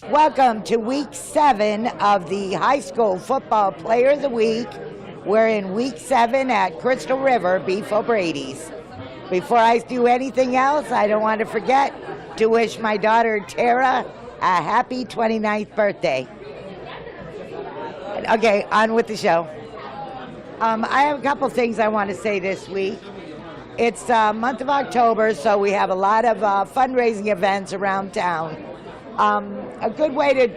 Welcome to week 7 of the high school football player of the week. We're in week 7 at Crystal River Beef O'Brady's. Before I do anything else, I don't want to forget to wish my daughter Tara a happy 29th birthday. Okay, on with the show. I have a couple things I want to say this week. It's month of October, so we have a lot of fundraising events around town. A good way to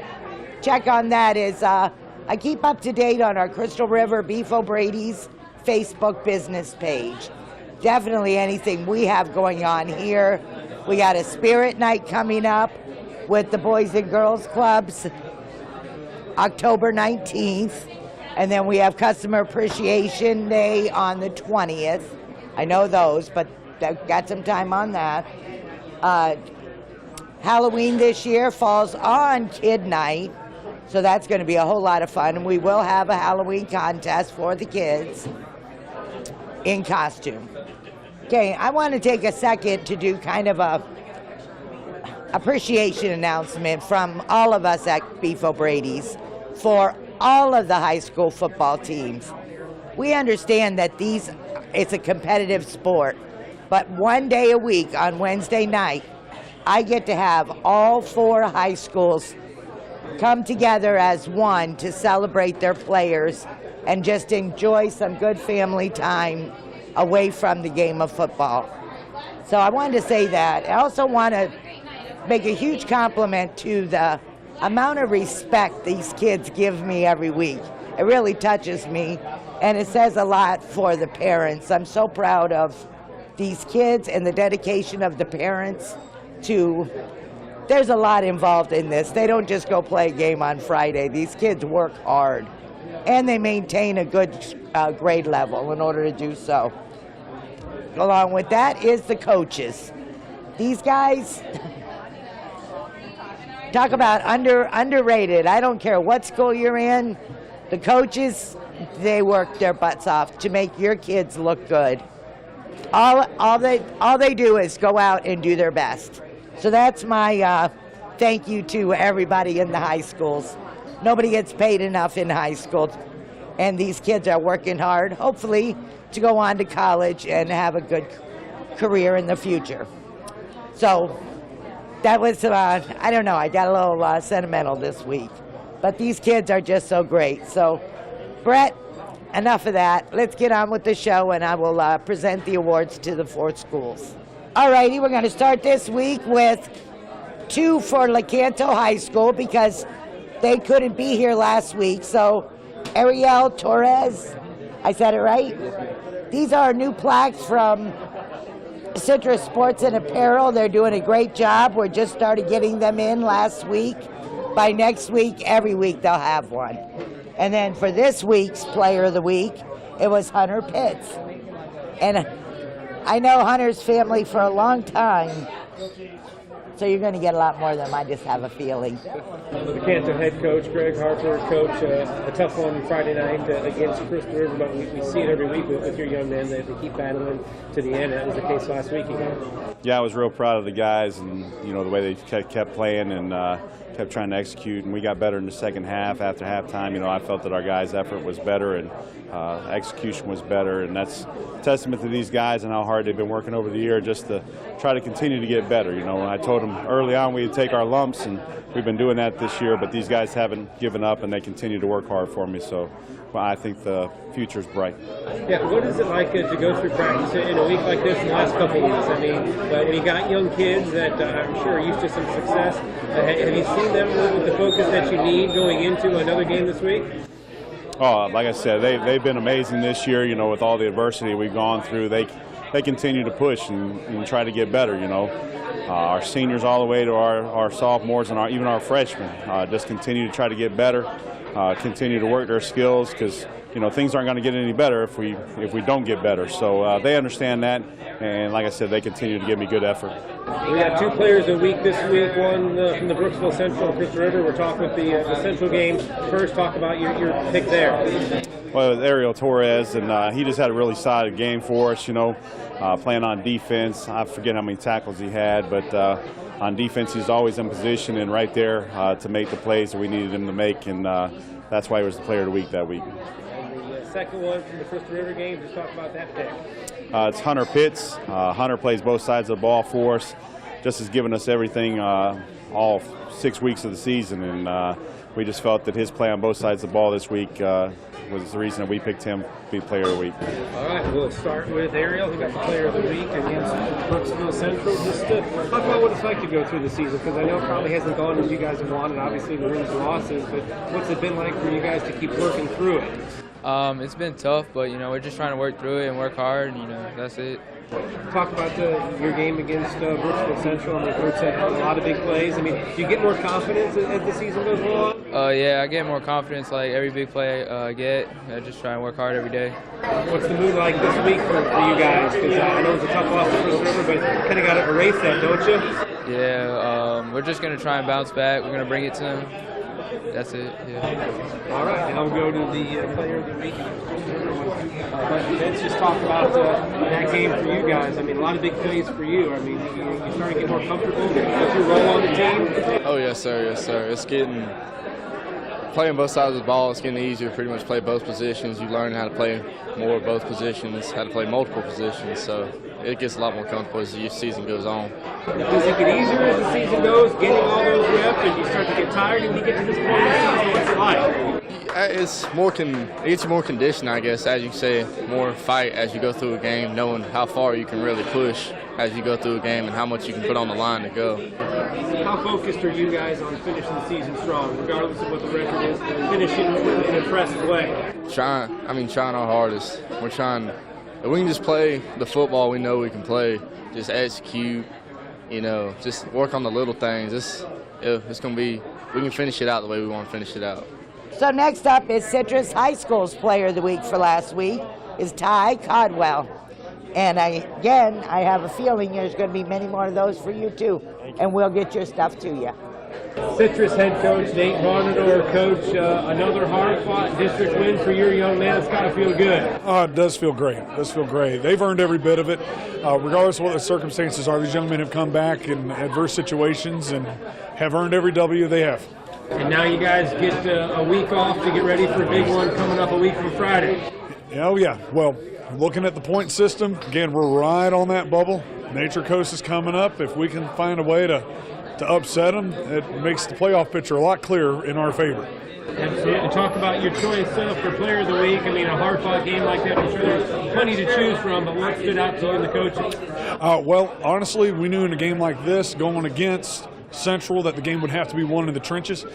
check on that is I keep up to date on our Crystal River Beef O'Brady's Facebook business page. Definitely anything we have going on here. We got a spirit night coming up with the Boys and Girls Clubs, October 19th. And then we have Customer Appreciation Day on the 20th. I know those, but I've got some time on that. Halloween this year falls on Kid Night, so that's going to be a whole lot of fun. And we will have a Halloween contest for the kids in costume. Okay, I want to take a second to do kind of a appreciation announcement from all of us at Beef O'Brady's for all of the high school football teams. We understand that it's a competitive sport, but one day a week on Wednesday night, I get to have all 4 high schools come together as one to celebrate their players and just enjoy some good family time away from the game of football. So I wanted to say that. I also want to make a huge compliment to the amount of respect these kids give me every week. It really touches me, and it says a lot for the parents. I'm so proud of these kids and the dedication of the parents. There's a lot involved in this. They don't just go play a game on Friday. These kids work hard, and they maintain a good grade level in order to do so. Along with that is the coaches. These guys, talk about underrated. I don't care what school you're in. The coaches, they work their butts off to make your kids look good. All they do is go out and do their best. So that's my thank you to everybody in the high schools. Nobody gets paid enough in high school, and these kids are working hard, hopefully, to go on to college and have a good career in the future. So that was, I don't know, I got a little sentimental this week. But these kids are just so great. So, Brett, enough of that. Let's get on with the show, and I will present the awards to the 4 schools. All righty, we're going to start this week with 2 for Lecanto High School because they couldn't be here last week. So, Ariel Torres, I said it right? These are new plaques from Citrus Sports and Apparel. They're doing a great job. We just started getting them in last week. By next week, every week they'll have one. And then for this week's Player of the Week, it was Hunter Pitts. And I know Hunter's family for a long time, so you're going to get a lot more of them. I just have a feeling. The Canton head coach, Greg Harper, coach, a tough one Friday night against Crystal River, but we see it every week with your young men. They keep battling to the end. That was the case last week again. Yeah, I was real proud of the guys and, the way they kept playing and kept trying to execute, and we got better in the second half. After halftime, I felt that our guys' effort was better and execution was better, and that's a testament to these guys and how hard they've been working over the year just to try to continue to get better. When I told them early on we'd take our lumps, and we've been doing that this year, but these guys haven't given up, and they continue to work hard for me, so I think the future's bright. Yeah, what is it like to go through practice in a week like this in the last couple of weeks? I mean, when you got young kids that I'm sure are used to some success, have you seen them with the focus that you need going into another game this week? Oh, like I said, they've been amazing this year, with all the adversity we've gone through. They continue to push and try to get better, Our seniors all the way to our sophomores and even our freshmen just continue to try to get better, continue to work their skills because, things aren't going to get any better if we don't get better. So they understand that, and like I said, they continue to give me good effort. We got 2 players a week this week, one from the Brooksville Central and Crystal River. We're talking with the Central games. First, talk about your pick there. Well, it was Ariel Torres, and he just had a really solid game for us, playing on defense. I forget how many tackles he had, but on defense he's always in position and right there to make the plays that we needed him to make, and that's why he was the player of the week that week. The second one from the Crystal River game, just talk about that pick. It's Hunter Pitts. Hunter plays both sides of the ball for us, just has given us everything all 6 weeks of the season, and we just felt that his play on both sides of the ball this week was the reason that we picked him to be player of the week. All right, we'll start with Ariel, who got the player of the week against Brooksville Central. Just talk about what it's like to go through the season, because I know it probably hasn't gone as you guys have wanted, obviously the wins and losses, but what's it been like for you guys to keep working through it? It's been tough, but we're just trying to work through it and work hard, and that's it. Talk about your game against Brooksville Central, and the coach had a lot of big plays. I mean, do you get more confidence as the season goes along? Yeah, I get more confidence like every big play I get. I just try and work hard every day. What's the mood like this week for you guys? Because I know it's a tough loss to Crystal River, but kind of got to erase that, don't you? Yeah, we're just going to try and bounce back. We're going to bring it to them. That's it, yeah. All right, now we'll go to the player of the week. Let's just talk about that game for you guys. I mean, a lot of big plays for you. I mean, you starting to get more comfortable with your role on the team? Oh, yes, sir. Yes, sir. It's playing both sides of the ball, it's getting easier to pretty much play both positions. You learn how to play more of both positions, how to play multiple positions, so it gets a lot more comfortable as the season goes on. Does it get easier as the season goes, getting all those reps, and you start to get tired when you get to this point in the season? What's it like? It gets you more conditioned, I guess, as you say, more fight as you go through a game, knowing how far you can really push as you go through a game and how much you can put on the line to go. How focused are you guys on finishing the season strong, regardless of what the record is, finishing in an impressive way? Trying our hardest. If we can just play the football we know we can play, just execute, just work on the little things. It's going to be, we can finish it out the way we want to finish it out. So next up is Citrus High School's player of the week for last week is Ty Codwell. And I have a feeling there's going to be many more of those for you too. And we'll get your stuff to you. Citrus head coach Nate Bonador, coach, another hard-fought district win for your young man. It's got to feel good. It does feel great. It does feel great. They've earned every bit of it. Regardless of what the circumstances are, these young men have come back in adverse situations and have earned every W they have. And now you guys get a week off to get ready for a big one coming up a week from Friday. Oh, yeah. Well, looking at the point system, again, we're right on that bubble. Nature Coast is coming up. If we can find a way to upset them, it makes the playoff picture a lot clearer in our favor. Absolutely. Talk about your choice for player of the week. I mean, a hard-fought game like that, I'm sure there's plenty to choose from, but what stood out to you and the coaches? Well, honestly, we knew in a game like this, going against Central, that the game would have to be won in the trenches.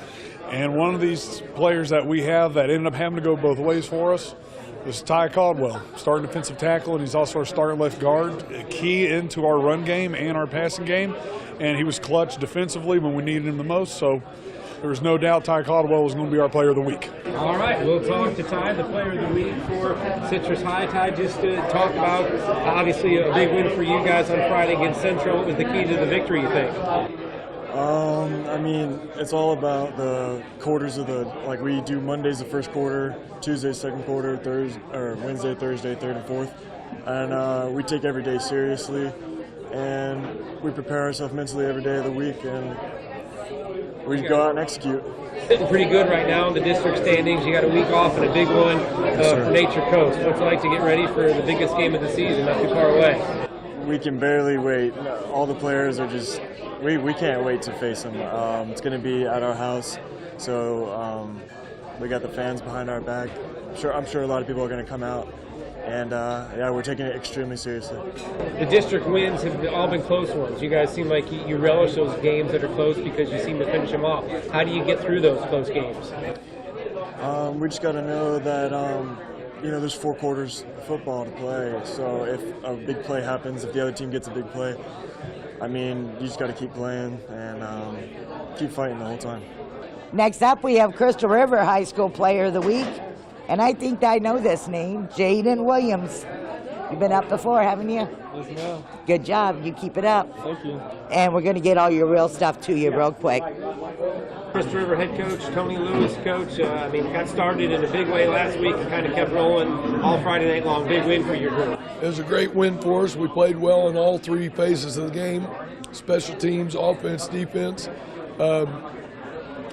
And one of these players that we have that ended up having to go both ways for us was Ty Codwell, starting defensive tackle, and he's also our starting left guard, a key into our run game and our passing game. And he was clutch defensively when we needed him the most. So there was no doubt Ty Codwell was going to be our player of the week. All right, we'll talk to Ty, the player of the week for Citrus High. Ty, just to talk about, obviously, a big win for you guys on Friday against Central. What was the key to the victory, you think? I mean, it's all about the quarters of like we do Mondays the first quarter, Tuesday second quarter, Wednesday, Thursday, third and fourth. And we take every day seriously, and we prepare ourselves mentally every day of the week, and we go out and execute. Sitting pretty good right now in the district standings. You got a week off and a big one for Nature Coast. What's it like to get ready for the biggest game of the season, not too far away? We can barely wait. All the players are just, we can't wait to face them. It's going to be at our house, so we got the fans behind our back. I'm sure a lot of people are going to come out. And, we're taking it extremely seriously. The district wins have all been close ones. You guys seem like you relish those games that are close because you seem to finish them off. How do you get through those close games? We just got to know that, there's 4 quarters of football to play. So if a big play happens, if the other team gets a big play, I mean, you just got to keep playing and keep fighting the whole time. Next up, we have Crystal River High School Player of the Week. And I think I know this name, Jaden Williams. You've been up before, haven't you? Yes, ma'am. Good job. You keep it up. Thank you. And we're going to get all your real stuff to you real quick. Crystal River head coach Tony Lewis, coach. Got started in a big way last week and kind of kept rolling all Friday night long. Big win for your group. It was a great win for us. We played well in all three phases of the game: special teams, offense, defense.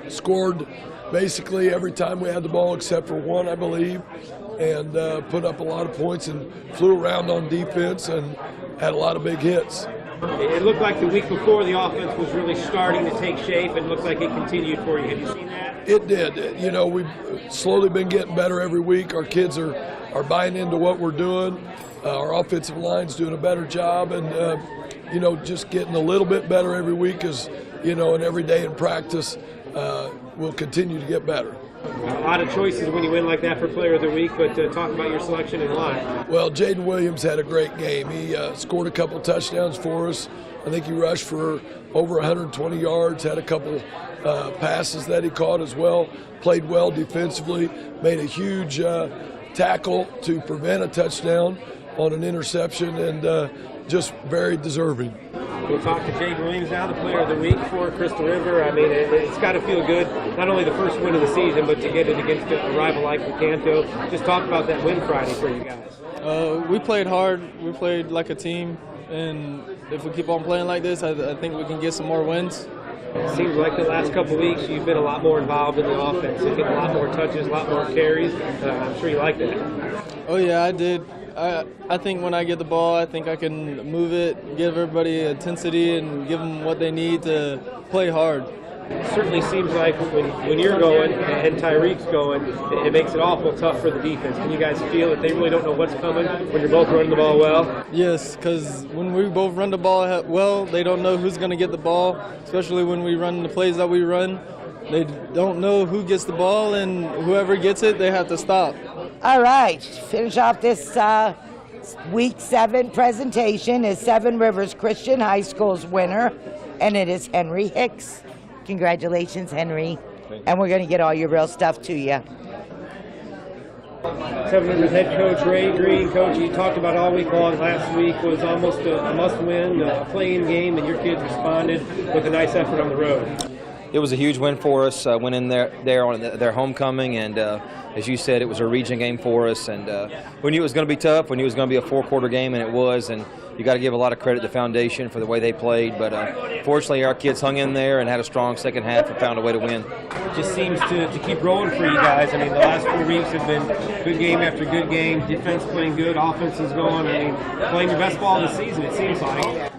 Scored basically every time we had the ball except for one, I believe, and put up a lot of points and flew around on defense and had a lot of big hits. It looked like the week before the offense was really starting to take shape, and looked like it continued for you. Have you seen that? It did. You know, we've slowly been getting better every week. Our kids are buying into what we're doing. Our offensive line's doing a better job, and just getting a little bit better every week as and every day in practice we'll continue to get better. A lot of choices when you win like that for Player of the Week, but talk about your selection in line. Well, Jaden Williams had a great game. He scored a couple touchdowns for us. I think he rushed for over 120 yards, had a couple passes that he caught as well, played well defensively, made a huge tackle to prevent a touchdown on an interception, and just very deserving. We'll talk to Jaden Williams now, the Player of the Week for Crystal River. It's got to feel good, not only the first win of the season, but to get it against a rival like Lecanto. Just talk about that win Friday for you guys. We played hard. We played like a team, and if we keep on playing like this, I think we can get some more wins. It seems like the last couple of weeks you've been a lot more involved in the offense. You've getting a lot more touches, a lot more carries. I'm sure you like that. Oh yeah, I did. I think when I get the ball, I think I can move it, give everybody intensity, and give them what they need to play hard. It certainly seems like when you're going and Tyreek's going, it makes it awful tough for the defense. Can you guys feel that they really don't know what's coming when you're both running the ball well? Yes, because when we both run the ball well, they don't know who's going to get the ball, especially when we run the plays that we run. They don't know who gets the ball, and whoever gets it, they have to stop. All right, finish off this Week 7 presentation is Seven Rivers Christian High School's winner, and it is Henry Hicks. Congratulations, Henry. And we're going to get all your real stuff to you. Seven Rivers head coach Ray Green. Coach, you talked about all week long. Last week was almost a must-win, a play-in game, and your kids responded with a nice effort on the road. It was a huge win for us. Went in there on their homecoming, and as you said, it was a region game for us. And we knew it was going to be tough. We knew it was going to be a four-quarter game, and it was. And you got to give a lot of credit to Foundation for the way they played. But fortunately, our kids hung in there and had a strong second half and found a way to win. It just seems to keep rolling for you guys. The last 4 weeks have been good game after good game. Defense playing good, offense is going. Playing your best ball of the season, it seems like.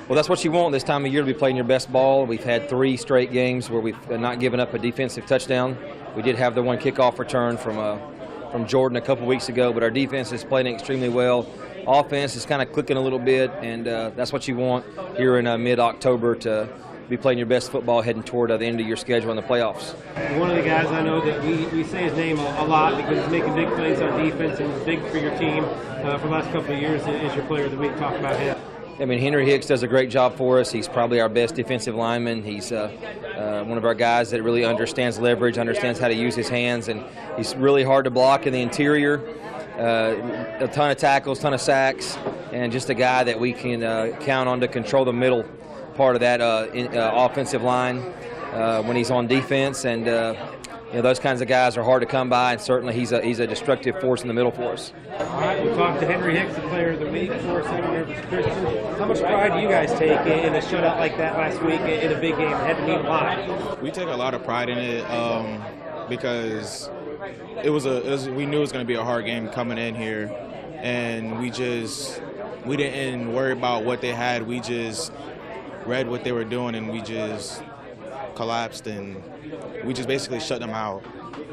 Well, that's what you want this time of year, to be playing your best ball. We've had 3 straight games where we've not given up a defensive touchdown. We did have the one kickoff return from Jordan a couple weeks ago, but our defense is playing extremely well. Offense is kind of clicking a little bit, and that's what you want here in mid-October, to be playing your best football heading toward the end of your schedule in the playoffs. One of the guys I know that we say his name a lot because he's making big plays on defense and is big for your team for the last couple of years is your Player of the Week. Talk about him. Henry Hicks does a great job for us. He's probably our best defensive lineman. He's one of our guys that really understands leverage, understands how to use his hands, and he's really hard to block in the interior. A ton of tackles, ton of sacks, and just a guy that we can count on to control the middle part of that offensive line when he's on defense. And those kinds of guys are hard to come by, and certainly he's a destructive force in the middle for us. All right, we'll talk to Henry Hicks, the Player of the Week for Seven Rivers Christian. How much pride do you guys take in a shutout like that last week in a big game and had to meet live? We take a lot of pride in it because we knew it was going to be a hard game coming in here, and we didn't worry about what they had. We just read what they were doing, and we just collapsed, and we just basically shut them out.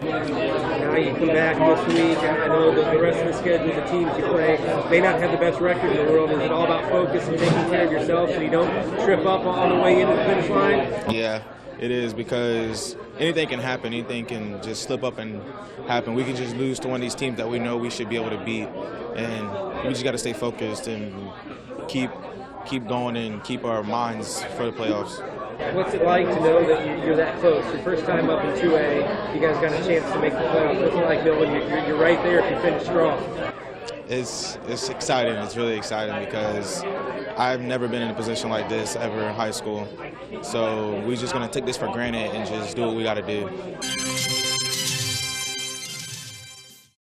Now you come back this week. I know that the rest of the schedule, the teams you play, may not have the best record in the world. Is it all about focus and taking care of yourself so you don't trip up on the way into the finish line? Yeah, it is, because anything can happen. Anything can just slip up and happen. We can just lose to one of these teams that we know we should be able to beat, and we just got to stay focused and keep going and keep our minds for the playoffs. What's it like to know that you're that close? Your first time up in 2A, you guys got a chance to make the playoffs. What's it like knowing you're right there if you finish strong? It's exciting. It's really exciting because I've never been in a position like this ever in high school. So we're just going to take this for granted and just do what we got to do.